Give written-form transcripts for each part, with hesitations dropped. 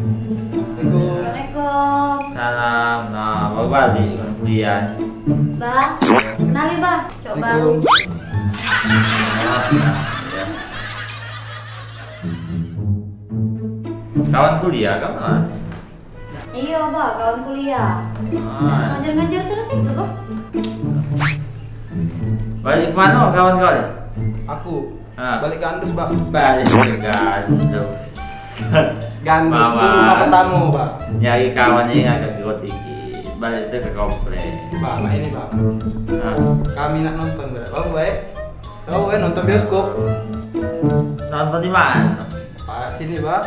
Assalamualaikum. Salam. Nah, baru balik kan kuliah. Bang, kenali bang. Coba. Ya. Kawan kuliah kamu mana? Iya bang, kawan kuliah. Ngajar-ngajar terus itu bang. Balik kemana kawan-kawan? Aku Ah. balik Gandus, Pak. Balik ke Gandus. Gandus Mama. tuh rumah pertama, Pak. Nyari kawan yang agak got dikit. Balik itu ke komplek. Pak, ini, Pak. Nah, Kami nak nonton, Pak. Kau nonton bioskop. nonton di mana? Pak, sini, Pak.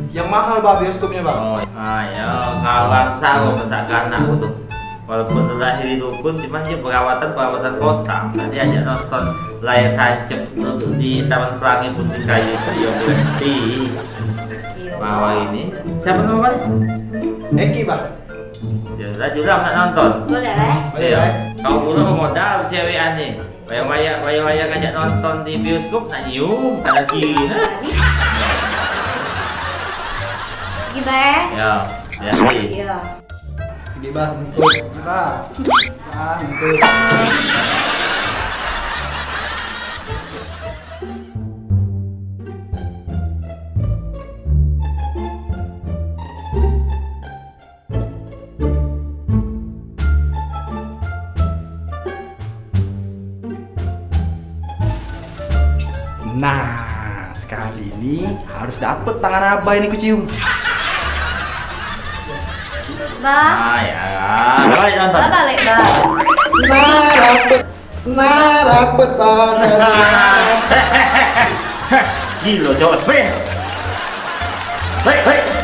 Yang mahal, Pak, bioskopnya, Pak. Oh, ayo kawan saya masakan aku tuh. Walaupun terlahir di dukun, cuman dia perawatan kota. Nanti ajak nonton layar tancap untuk di Taman Pelangi Putri Kayu itu ya berhenti. Iya. Bahwa ini siapa namanya? Eki, Pak. Ya udah juga nak nonton. Boleh lah. Boleh, Iya. Pak. Kau dulu modal cewek aneh. Waya ngajak nonton di bioskop nak nyium kanan kiri. Gimana? Ya, jadi. Iya. Ini, Pak. Untuk. Ini, Pak. Untuk. Nah, sekali ini harus dapet tangan Abah ini kucium. Bang, Ah ya, balik nonton. bang balik bang. Nah, dapet tangan. Gila cowok. Hei. Hei.